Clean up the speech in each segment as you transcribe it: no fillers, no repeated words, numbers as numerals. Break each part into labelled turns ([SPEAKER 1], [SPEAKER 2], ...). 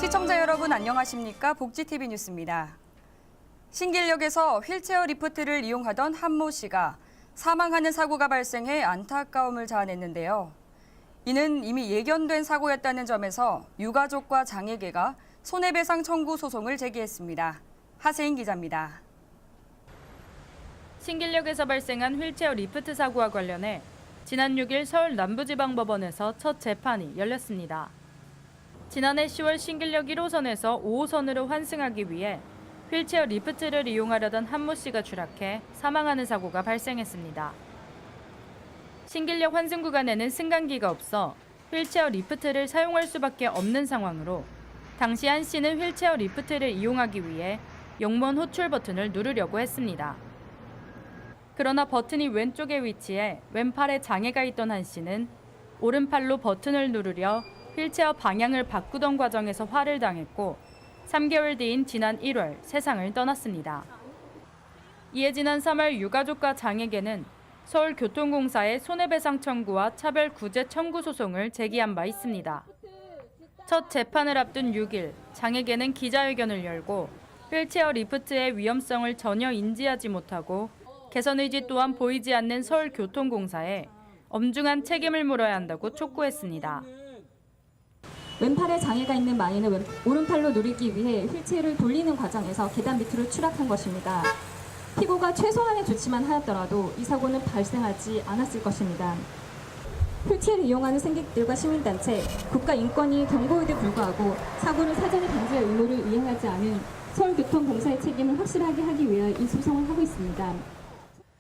[SPEAKER 1] 시청자 여러분 안녕하십니까? 복지TV 뉴스입니다. 신길역에서 휠체어 리프트를 이용하던 한 모 씨가 사망하는 사고가 발생해 안타까움을 자아냈는데요. 이는 이미 예견된 사고였다는 점에서 유가족과 장애계가 손해배상 청구 소송을 제기했습니다. 하세인 기자입니다.
[SPEAKER 2] 신길역에서 발생한 휠체어 리프트 사고와 관련해 지난 6일 서울 남부지방법원에서 첫 재판이 열렸습니다. 지난해 10월 신길역 1호선에서 5호선으로 환승하기 위해 휠체어 리프트를 이용하려던 한 모 씨가 추락해 사망하는 사고가 발생했습니다. 신길역 환승 구간에는 승강기가 없어 휠체어 리프트를 사용할 수밖에 없는 상황으로 당시 한 씨는 휠체어 리프트를 이용하기 위해 용문 호출 버튼을 누르려고 했습니다. 그러나 버튼이 왼쪽에 위치해 왼팔에 장애가 있던 한 씨는 오른팔로 버튼을 누르려 휠체어 방향을 바꾸던 과정에서 화를 당했고 3개월 뒤인 지난 1월 세상을 떠났습니다. 이에 지난 3월 유가족과 장애계는 서울교통공사에 손해배상 청구와 차별구제 청구 소송을 제기한 바 있습니다. 첫 재판을 앞둔 6일 장애계는 기자회견을 열고 휠체어 리프트의 위험성을 전혀 인지하지 못하고 개선 의지 또한 보이지 않는 서울교통공사에 엄중한 책임을 물어야 한다고 촉구했습니다.
[SPEAKER 3] 왼팔에 장애가 있는 마이는 오른팔로 누르기 위해 휠체어를 돌리는 과정에서 계단 밑으로 추락한 것입니다. 피고가 최소한의 조치만 하였더라도 이 사고는 발생하지 않았을 것입니다. 휠체어를 이용하는 승객들과 시민단체, 국가인권위 경고에도 불구하고 사고를 사전에 방지할 의무를 이행하지 않은 서울교통공사의 책임을 확실하게 하기 위해 이 소송을 하고 있습니다.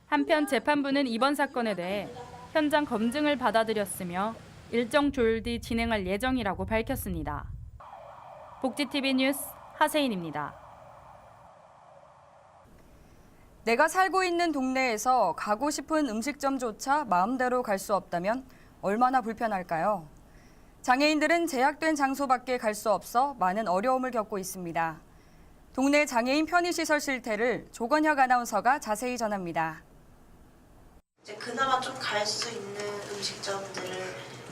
[SPEAKER 2] 한편 재판부는 이번 사건에 대해 현장 검증을 받아들였으며 일정 조율 뒤 진행할 예정이라고 밝혔습니다. 복지TV 뉴스 하세인입니다.
[SPEAKER 1] 내가 살고 있는 동네에서 가고 싶은 음식점조차 마음대로 갈 수 없다면 얼마나 불편할까요? 장애인들은 제약된 장소밖에 갈 수 없어 많은 어려움을 겪고 있습니다. 동네 장애인 편의시설 실태를 조건혁 아나운서가 자세히 전합니다.
[SPEAKER 4] 이제 그나마 좀 갈 수 있는 음식점들을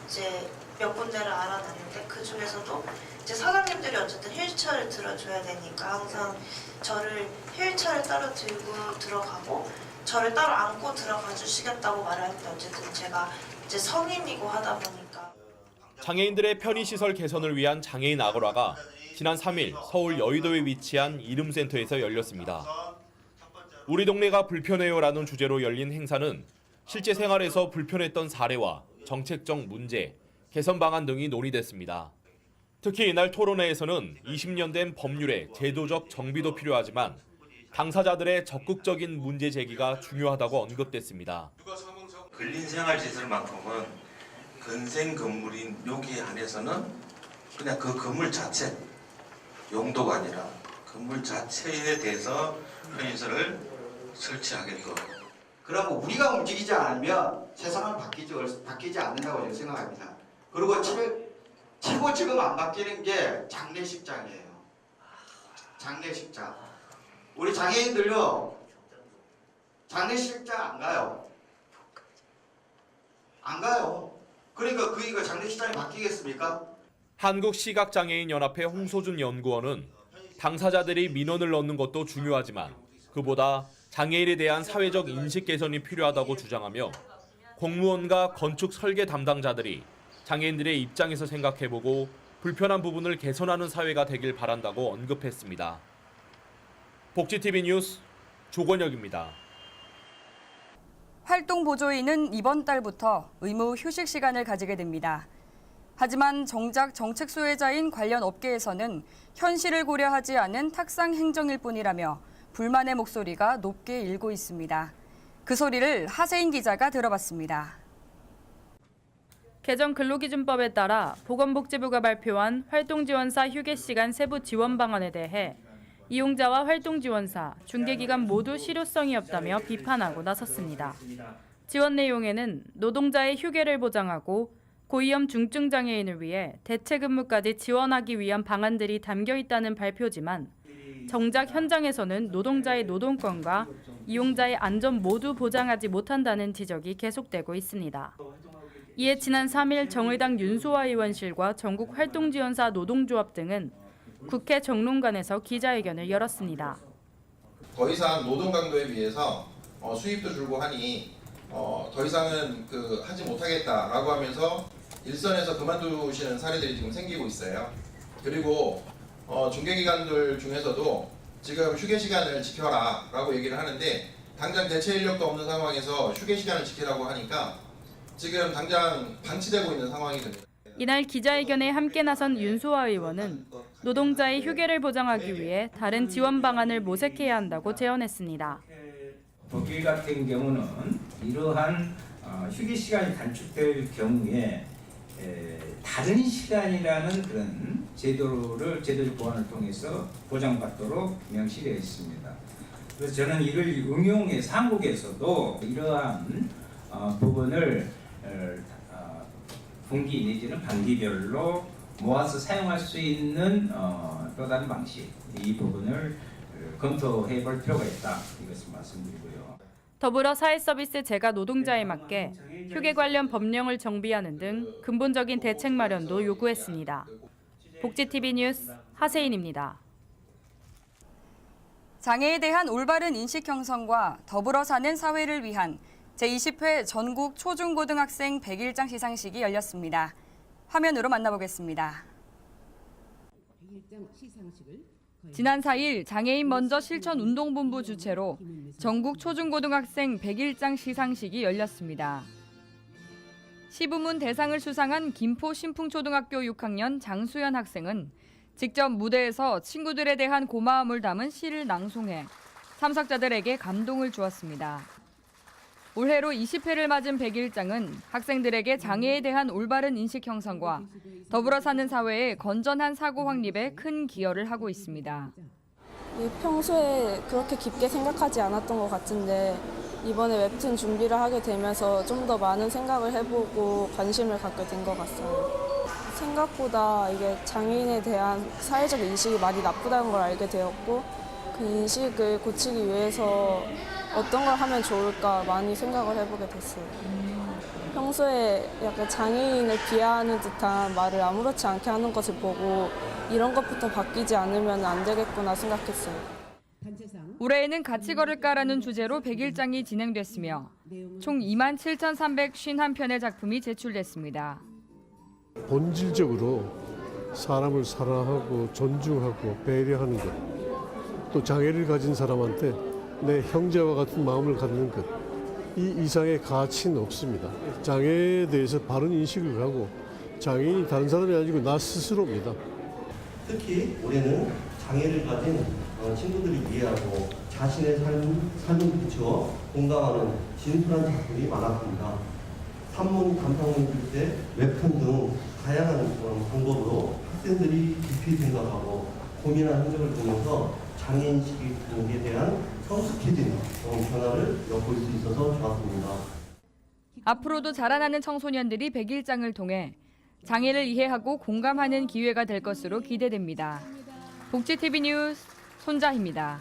[SPEAKER 4] 이제 몇 군데를 알아놨는데 그 중에서도 이제 사장님들이 어쨌든 휠체어를 들어줘야 되니까 항상 저를 휠체어를 따로 들고 들어가고 저를 따로 안고 들어가 주시겠다고 말을 했는데 어쨌든 제가 이제 성인이고 하다 보니까
[SPEAKER 5] 장애인들의 편의시설 개선을 위한 장애인 아고라가 지난 3일 서울 여의도에 위치한 이름센터에서 열렸습니다. 우리 동네가 불편해요라는 주제로 열린 행사는 실제 생활에서 불편했던 사례와 정책적 문제, 개선 방안 등이 논의됐습니다. 특히 이날 토론회에서는 20년 된 법률의 제도적 정비도 필요하지만 당사자들의 적극적인 문제 제기가 중요하다고 언급됐습니다.
[SPEAKER 6] 근린생활시설만큼은 근생 건물인 여기 안에서는 그냥 그 건물 자체, 용도가 아니라 건물 자체에 대해서 편의시설을 설치하게끔.
[SPEAKER 7] 그러면 우리가 움직이지 않으면 세상은 바뀌지 않는다고 저는 생각합니다. 그리고 최고 지금 안 바뀌는 게 장례식장이에요. 장례식장. 우리 장애인들요. 장례식장 안 가요. 안 가요. 그러니까 이거 장례식장이 바뀌겠습니까?
[SPEAKER 5] 한국시각장애인연합회 홍소준 연구원은 당사자들이 민원을 넣는 것도 중요하지만 그보다 장애인에 대한 사회적 인식 개선이 필요하다고 주장하며 공무원과 건축 설계 담당자들이 장애인들의 입장에서 생각해보고 불편한 부분을 개선하는 사회가 되길 바란다고 언급했습니다. 복지TV 뉴스 조건혁입니다.
[SPEAKER 1] 활동보조인은 이번 달부터 의무 휴식 시간을 가지게 됩니다. 하지만 정작 정책 수혜자인 관련 업계에서는 현실을 고려하지 않은 탁상 행정일 뿐이라며 불만의 목소리가 높게 일고 있습니다. 그 소리를 하세인 기자가 들어봤습니다.
[SPEAKER 2] 개정 근로기준법에 따라 보건복지부가 발표한 활동지원사 휴게시간 세부 지원 방안에 대해 이용자와 활동지원사, 중개기관 모두 실효성이 없다며 비판하고 나섰습니다. 지원 내용에는 노동자의 휴게를 보장하고 고위험 중증 장애인을 위해 대체 근무까지 지원하기 위한 방안들이 담겨 있다는 발표지만 정작 현장에서는 노동자의 노동권과 이용자의 안전 모두 보장하지 못한다는 지적이 계속되고 있습니다. 이에 지난 3일 정의당 윤소아 의원실과 전국 활동지원사 노동조합 등은 국회 정론관에서 기자회견을 열었습니다.
[SPEAKER 8] 더 이상 노동 강도에 비해서 수입도 줄고 하니 더 이상은 하지 못하겠다라고 하면서 일선에서 그만두시는 사례들이 지금 생기고 있어요. 그리고 중개기관들 중에서도 지금 휴게 시간을 지켜라라고 얘기를 하는데 당장 대체 인력도 없는 상황에서 휴게 시간을 지키라고 하니까 지금 당장 방치되고 있는 상황이 됩니다.
[SPEAKER 2] 이날 기자회견에 함께 나선 윤소아 의원은 노동자의 휴게를 보장하기 위해 다른 지원 방안을 모색해야 한다고 제언했습니다.
[SPEAKER 9] 독일 같은 경우는 이러한 휴게 시간이 단축될 경우에 다른 시간이라는 그런 제도적 보완을 통해서 보장받도록 명시되어 있습니다. 그래서 저는 이를 응용해서 한국에서도 이러한 부분을 분기 내지는 반기별로 모아서 사용할 수 있는 또 다른 방식, 이 부분을 검토해 볼 필요가 있다, 이것을 말씀드리고요.
[SPEAKER 2] 더불어 사회서비스 재가 노동자에 맞게 휴게 관련 법령을 정비하는 등 근본적인 대책 마련도 요구했습니다. 복지TV 뉴스 하세인입니다.
[SPEAKER 1] 장애에 대한 올바른 인식 형성과 더불어 사는 사회를 위한 제20회 전국 초중고등학생 100일장 시상식이 열렸습니다. 화면으로 만나보겠습니다. 지난 4일 장애인 먼저 실천운동본부 주최로 전국 초중고등학생 100일장 시상식이 열렸습니다. 시부문 대상을 수상한 김포 신풍초등학교 6학년 장수연 학생은 직접 무대에서 친구들에 대한 고마움을 담은 시를 낭송해 참석자들에게 감동을 주었습니다. 올해로 20회를 맞은 100일장은 학생들에게 장애에 대한 올바른 인식 형성과 더불어 사는 사회의 건전한 사고 확립에 큰 기여를 하고 있습니다.
[SPEAKER 10] 평소에 그렇게 깊게 생각하지 않았던 것 같은데 이번에 웹툰 준비를 하게 되면서 좀 더 많은 생각을 해보고 관심을 갖게 된 것 같아요. 생각보다 이게 장애인에 대한 사회적 인식이 많이 나쁘다는 걸 알게 되었고 그 인식을 고치기 위해서 어떤 걸 하면 좋을까 많이 생각을 해보게 됐어요. 평소에 약간 장애인을 비하하는 듯한 말을 아무렇지 않게 하는 것을 보고 이런 것부터 바뀌지 않으면 안 되겠구나 생각했어요.
[SPEAKER 1] 올해에는 같이 걸을까라는 주제로 100일장이 진행됐으며 총 27,351편의 작품이 제출됐습니다.
[SPEAKER 11] 본질적으로 사람을 사랑하고 존중하고 배려하는 것, 또 장애를 가진 사람한테 내 형제와 같은 마음을 갖는 것, 이 이상의 가치는 없습니다. 장애에 대해서 바른 인식을 가고 장애인이 다른 사람이 아니고 나 스스로입니다.
[SPEAKER 12] 특히 올해는 장애를 가진 친구들을 이해하고 자신의 삶을 비추어 공감하는 진솔한 작품이 많았습니다. 산문, 감상문 필때, 웹툰 등 다양한 방법으로 학생들이 깊이 생각하고 고민한 흔적을 보면서 장애인식에 대한 성숙해진 변화를 엿볼 수 있어서 좋았습니다.
[SPEAKER 1] 앞으로도 자라나는 청소년들이 100일장을 통해 장애를 이해하고 공감하는 기회가 될 것으로 기대됩니다. 복지TV 뉴스 손자희입니다.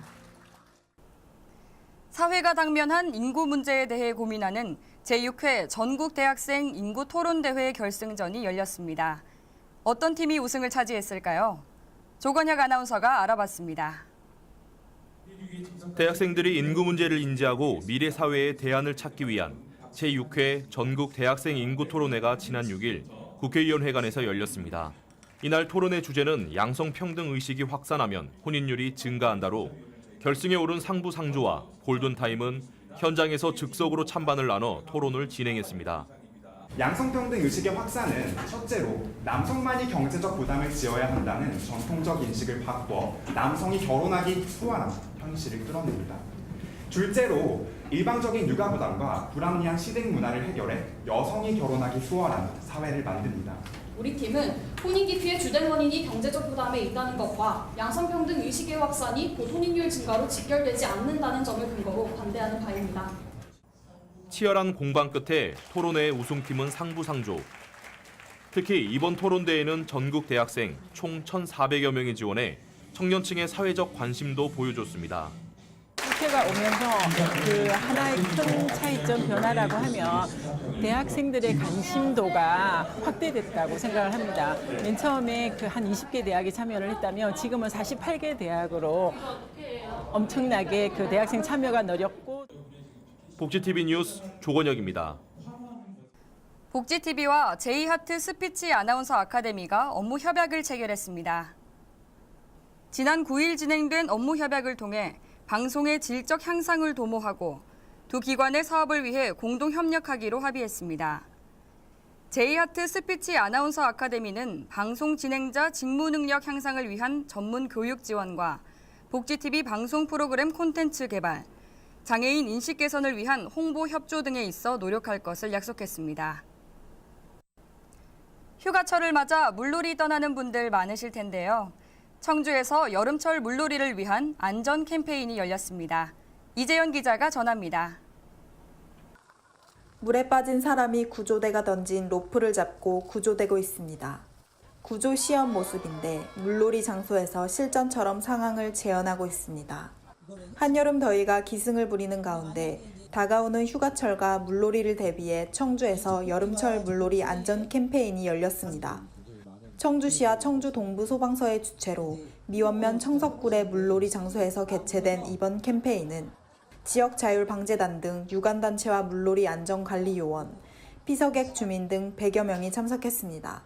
[SPEAKER 1] 사회가 당면한 인구 문제에 대해 고민하는 제6회 전국 대학생 인구 토론대회 결승전이 열렸습니다. 어떤 팀이 우승을 차지했을까요? 조건혁 아나운서가 알아봤습니다.
[SPEAKER 5] 대학생들이 인구 문제를 인지하고 미래 사회의 대안을 찾기 위한 제6회 전국 대학생 인구 토론회가 지난 6일 국회의원회관에서 열렸습니다. 이날 토론의 주제는 양성평등 의식이 확산하면 혼인율이 증가한다로 결승에 오른 상부상조와 골든타임은 현장에서 즉석으로 찬반을 나눠 토론을 진행했습니다.
[SPEAKER 13] 양성평등 의식의 확산은 첫째로 남성만이 경제적 부담을 지어야 한다는 전통적 인식을 바꿔 남성이 결혼하기 수월한 현실을 끌어냅니다. 둘째로 일방적인 육아 부담과 불합리한 시댁 문화를 해결해 여성이 결혼하기 수월한 사회를 만듭니다.
[SPEAKER 14] 우리 팀은 혼인 기피의 주된 원인이 경제적 부담에 있다는 것과 양성평등 의식의 확산이 곧 혼인율 증가로 직결되지 않는다는 점을 근거로 반대하는 바입니다.
[SPEAKER 5] 치열한 공방 끝에 토론회의 우승팀은 상부상조. 특히 이번 토론대회는 전국 대학생 총 1,400여 명이 지원해 청년층의 사회적 관심도 보여줬습니다.
[SPEAKER 15] 국회가 오면서 그 하나의 큰 차이점 변화라고 하면 대학생들의 관심도가 확대됐다고 생각을 합니다. 맨 처음에 그 한 20개 대학이 참여를 했다면 지금은 48개 대학으로 엄청나게 그 대학생 참여가 늘었고.
[SPEAKER 5] 복지TV 뉴스 조건혁입니다.
[SPEAKER 1] 복지TV와 제이하트 스피치 아나운서 아카데미가 업무 협약을 체결했습니다. 지난 9일 진행된 업무 협약을 통해 방송의 질적 향상을 도모하고 두 기관의 사업을 위해 공동 협력하기로 합의했습니다. 제이하트 스피치 아나운서 아카데미는 방송 진행자 직무 능력 향상을 위한 전문 교육 지원과 복지TV 방송 프로그램 콘텐츠 개발, 장애인 인식 개선을 위한 홍보 협조 등에 있어 노력할 것을 약속했습니다. 휴가철을 맞아 물놀이 떠나는 분들 많으실 텐데요. 청주에서 여름철 물놀이를 위한 안전 캠페인이 열렸습니다. 이재현 기자가 전합니다.
[SPEAKER 16] 물에 빠진 사람이 구조대가 던진 로프를 잡고 구조되고 있습니다. 구조 시험 모습인데 물놀이 장소에서 실전처럼 상황을 재현하고 있습니다. 한여름 더위가 기승을 부리는 가운데 다가오는 휴가철과 물놀이를 대비해 청주에서 여름철 물놀이 안전 캠페인이 열렸습니다. 청주시와 청주 동부소방서의 주최로 미원면 청석굴의 물놀이 장소에서 개최된 이번 캠페인은 지역자율방재단 등 유관단체와 물놀이 안전관리요원, 피서객 주민 등 100여 명이 참석했습니다.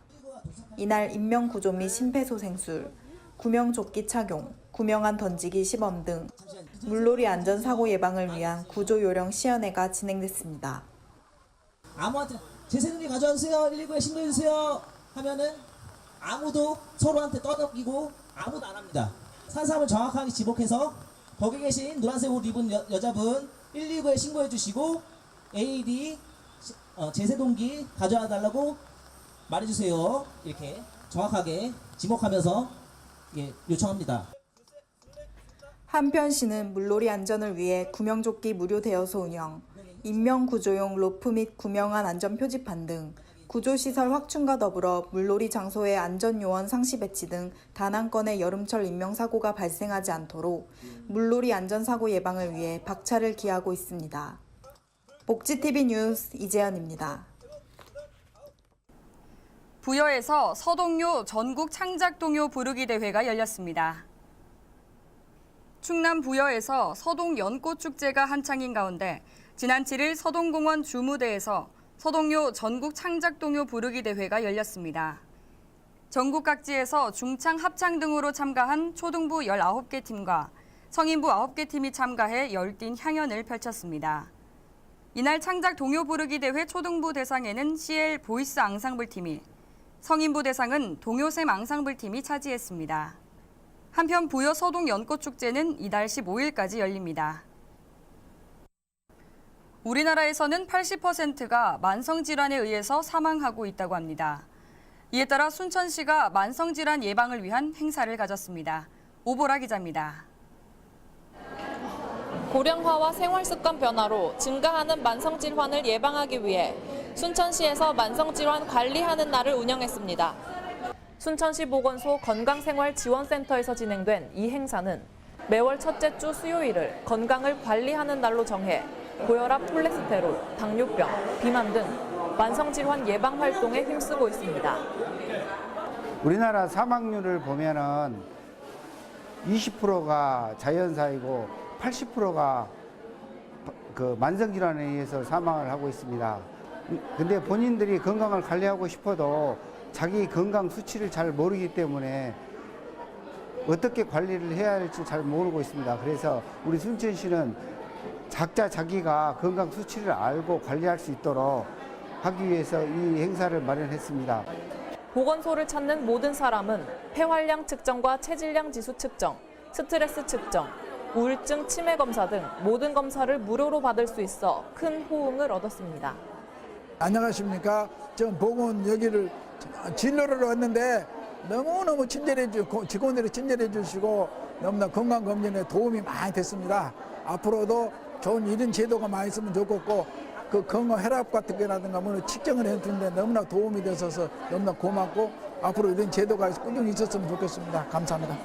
[SPEAKER 16] 이날 인명구조 및 심폐소생술, 구명조끼 착용, 구명안 던지기 시범 등 물놀이 안전사고 예방을 위한 구조요령 시연회가 진행됐습니다.
[SPEAKER 17] 아무한테 제세동기 가져와주세요, 119에 신고해주세요 하면은 아무도 서로한테 떠넘기고 아무도 안 합니다. 산삼을 정확하게 지목해서 거기 계신 노란색 옷 입은 여자분 119에 신고해 주시고 AED 제세동기 가져와 달라고 말해주세요. 이렇게 정확하게 지목하면서 요청합니다.
[SPEAKER 16] 한편 시는 물놀이 안전을 위해 구명조끼 무료 대여소 운영, 인명구조용 로프 및 구명안 안전 표지판 등 구조시설 확충과 더불어 물놀이 장소의 안전요원 상시 배치 등 단 한 건의 여름철 인명사고가 발생하지 않도록 물놀이 안전사고 예방을 위해 박차를 기하고 있습니다. 복지TV 뉴스 이재현입니다.
[SPEAKER 1] 부여에서 서동요 전국 창작동요 부르기 대회가 열렸습니다. 충남 부여에서 서동 연꽃축제가 한창인 가운데 지난 7일 서동공원 주무대에서 서동요 전국 창작동요 부르기 대회가 열렸습니다. 전국 각지에서 중창, 합창 등으로 참가한 초등부 19개 팀과 성인부 9개 팀이 참가해 열띤 향연을 펼쳤습니다. 이날 창작 동요 부르기 대회 초등부 대상에는 CL 보이스 앙상블 팀이, 성인부 대상은 동요샘 앙상블 팀이 차지했습니다. 한편 부여 서동 연꽃축제는 이달 15일까지 열립니다. 우리나라에서는 80%가 만성질환에 의해서 사망하고 있다고 합니다. 이에 따라 순천시가 만성질환 예방을 위한 행사를 가졌습니다. 오보라 기자입니다.
[SPEAKER 18] 고령화와 생활습관 변화로 증가하는 만성질환을 예방하기 위해 순천시에서 만성질환 관리하는 날을 운영했습니다. 순천시 보건소 건강생활지원센터에서 진행된 이 행사는 매월 첫째 주 수요일을 건강을 관리하는 날로 정해 고혈압, 콜레스테롤, 당뇨병, 비만 등 만성질환 예방 활동에 힘쓰고 있습니다.
[SPEAKER 19] 우리나라 사망률을 보면은 20%가 자연사이고 80%가 그 만성질환에 의해서 사망을 하고 있습니다. 근데 본인들이 건강을 관리하고 싶어도 자기 건강 수치를 잘 모르기 때문에 어떻게 관리를 해야 할지 잘 모르고 있습니다. 그래서 우리 순천시는 각자 자기가 건강 수치를 알고 관리할 수 있도록 하기 위해서 이 행사를 마련했습니다.
[SPEAKER 18] 보건소를 찾는 모든 사람은 폐활량 측정과 체질량 지수 측정, 스트레스 측정, 우울증 치매 검사 등 모든 검사를 무료로 받을 수 있어 큰 호응을 얻었습니다.
[SPEAKER 20] 안녕하십니까. 전 보건 여기를 진료를 왔는데 너무너무 친절해 주고 직원들이 친절해 주시고 너무나 건강검진에 도움이 많이 됐습니다. 앞으로도 좋은 이런 제도가 많이 있으면 좋겠고 그 건강 혈압 같은 거라든가 뭐 측정을 해주는데 너무나 도움이 되셔서 너무나 고맙고 앞으로 이런 제도가 꾸준히 있었으면 좋겠습니다. 감사합니다.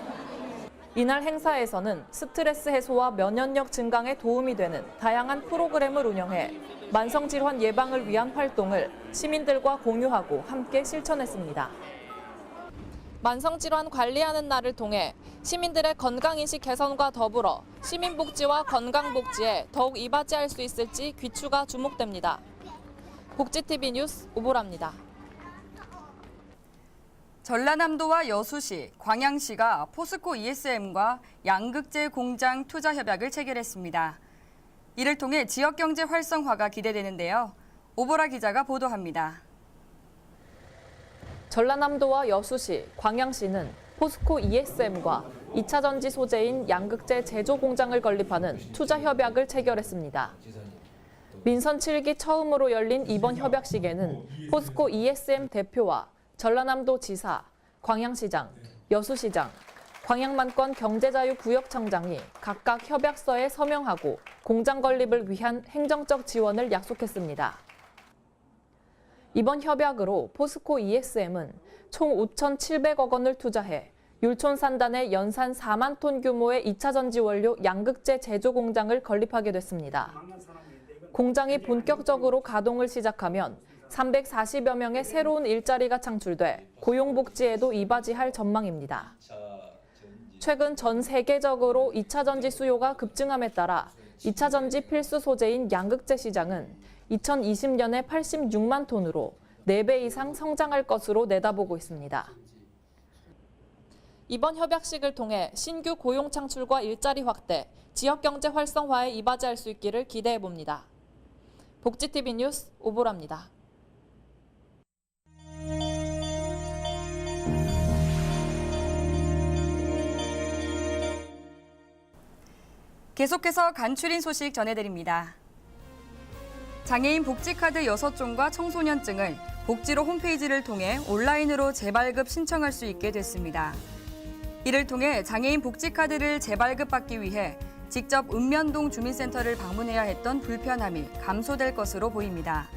[SPEAKER 18] 이날 행사에서는 스트레스 해소와 면역력 증강에 도움이 되는 다양한 프로그램을 운영해 만성질환 예방을 위한 활동을 시민들과 공유하고 함께 실천했습니다. 만성질환 관리하는 날을 통해 시민들의 건강인식 개선과 더불어 시민복지와 건강복지에 더욱 이바지할 수 있을지 귀추가 주목됩니다. 복지TV 뉴스 오보라입니다.
[SPEAKER 1] 전라남도와 여수시, 광양시가 포스코 ESM과 양극재 공장 투자 협약을 체결했습니다. 이를 통해 지역경제 활성화가 기대되는데요. 오보라 기자가 보도합니다.
[SPEAKER 18] 전라남도와 여수시, 광양시는 포스코 ESM과 2차 전지 소재인 양극재 제조 공장을 건립하는 투자 협약을 체결했습니다. 민선 7기 처음으로 열린 이번 협약식에는 포스코 ESM 대표와 전라남도 지사, 광양시장, 여수시장, 광양만권 경제자유구역청장이 각각 협약서에 서명하고 공장 건립을 위한 행정적 지원을 약속했습니다. 이번 협약으로 포스코 ESM은 총 5,700억 원을 투자해 율촌 산단에 연산 4만 톤 규모의 2차 전지 원료 양극재 제조 공장을 건립하게 됐습니다. 공장이 본격적으로 가동을 시작하면 340여 명의 새로운 일자리가 창출돼 고용복지에도 이바지할 전망입니다. 최근 전 세계적으로 2차 전지 수요가 급증함에 따라 2차 전지 필수 소재인 양극재 시장은 2020년에 86만 톤으로 4배 이상 성장할 것으로 내다보고 있습니다. 이번 협약식을 통해 신규 고용 창출과 일자리 확대, 지역경제 활성화에 이바지할 수 있기를 기대해 봅니다. 복지TV 뉴스 오보라입니다.
[SPEAKER 1] 계속해서 간추린 소식 전해드립니다. 장애인 복지카드 6종과 청소년증을 복지로 홈페이지를 통해 온라인으로 재발급 신청할 수 있게 됐습니다. 이를 통해 장애인 복지카드를 재발급받기 위해 직접 읍면동 주민센터를 방문해야 했던 불편함이 감소될 것으로 보입니다.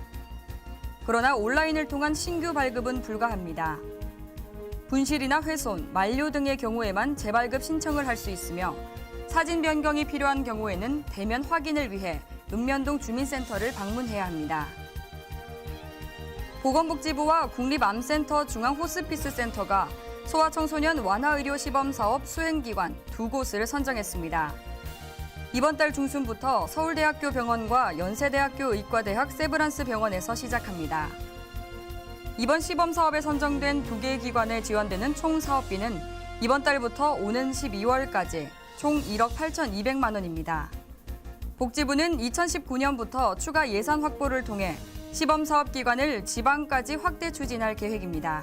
[SPEAKER 1] 그러나 온라인을 통한 신규 발급은 불가합니다. 분실이나 훼손, 만료 등의 경우에만 재발급 신청을 할 수 있으며 사진 변경이 필요한 경우에는 대면 확인을 위해 읍면동 주민센터를 방문해야 합니다. 보건복지부와 국립암센터 중앙호스피스센터가 소아청소년 완화의료 시범사업 수행기관 2곳을 선정했습니다. 이번 달 중순부터 서울대학교 병원과 연세대학교 의과대학 세브란스 병원에서 시작합니다. 이번 시범사업에 선정된 2개의 기관에 지원되는 총 사업비는 이번 달부터 오는 12월까지 총 1억 8,200만 원입니다. 복지부는 2019년부터 추가 예산 확보를 통해 시범사업 기관을 지방까지 확대 추진할 계획입니다.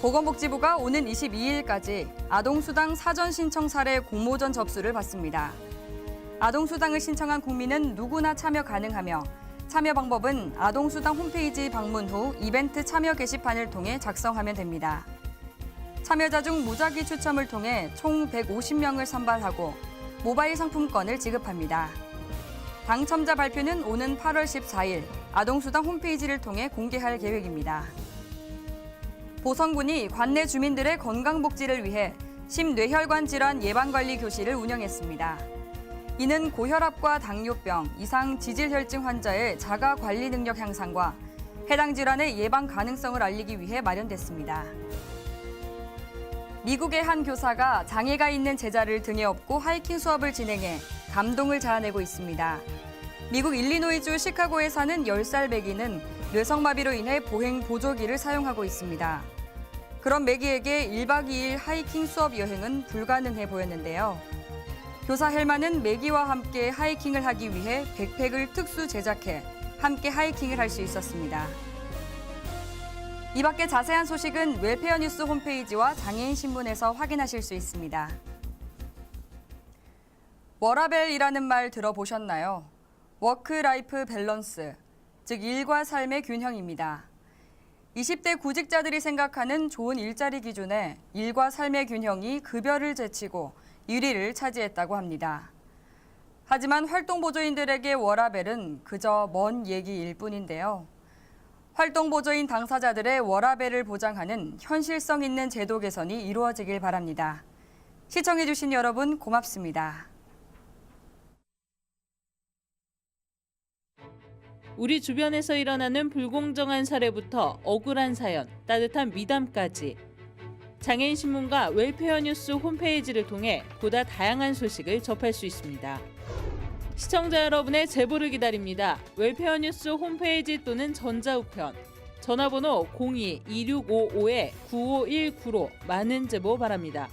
[SPEAKER 1] 보건복지부가 오는 22일까지 아동수당 사전 신청 사례 공모전 접수를 받습니다. 아동수당을 신청한 국민은 누구나 참여 가능하며 참여 방법은 아동수당 홈페이지 방문 후 이벤트 참여 게시판을 통해 작성하면 됩니다. 참여자 중 무작위 추첨을 통해 총 150명을 선발하고 모바일 상품권을 지급합니다. 당첨자 발표는 오는 8월 14일 아동수당 홈페이지를 통해 공개할 계획입니다. 보성군이 관내 주민들의 건강복지를 위해 심뇌혈관 질환 예방관리 교실을 운영했습니다. 이는 고혈압과 당뇨병, 이상 지질혈증 환자의 자가 관리 능력 향상과 해당 질환의 예방 가능성을 알리기 위해 마련됐습니다. 미국의 한 교사가 장애가 있는 제자를 등에 업고 하이킹 수업을 진행해 감동을 자아내고 있습니다. 미국 일리노이주 시카고에 사는 10살 매기는 뇌성마비로 인해 보행 보조기를 사용하고 있습니다. 그런 매기에게 1박 2일 하이킹 수업 여행은 불가능해 보였는데요. 교사 헬마는 매기와 함께 하이킹을 하기 위해 백팩을 특수 제작해 함께 하이킹을 할 수 있었습니다. 이 밖에 자세한 소식은 웰페어 뉴스 홈페이지와 장애인 신문에서 확인하실 수 있습니다. 워라밸이라는 말 들어보셨나요? 워크라이프 밸런스, 즉 일과 삶의 균형입니다. 20대 구직자들이 생각하는 좋은 일자리 기준에 일과 삶의 균형이 급여를 제치고 1위를 차지했다고 합니다. 하지만 활동보조인들에게 워라밸은 그저 먼 얘기일 뿐인데요. 활동보조인 당사자들의 워라밸을 보장하는 현실성 있는 제도 개선이 이루어지길 바랍니다. 시청해주신 여러분 고맙습니다.
[SPEAKER 21] 우리 주변에서 일어나는 불공정한 사례부터 억울한 사연, 따뜻한 미담까지 장애인 신문과 웰페어 뉴스 홈페이지를 통해 보다 다양한 소식을 접할 수 있습니다. 시청자 여러분의 제보를 기다립니다. 웰페어 뉴스 홈페이지 또는 전자우편, 전화번호 02-2655-9519로 많은 제보 바랍니다.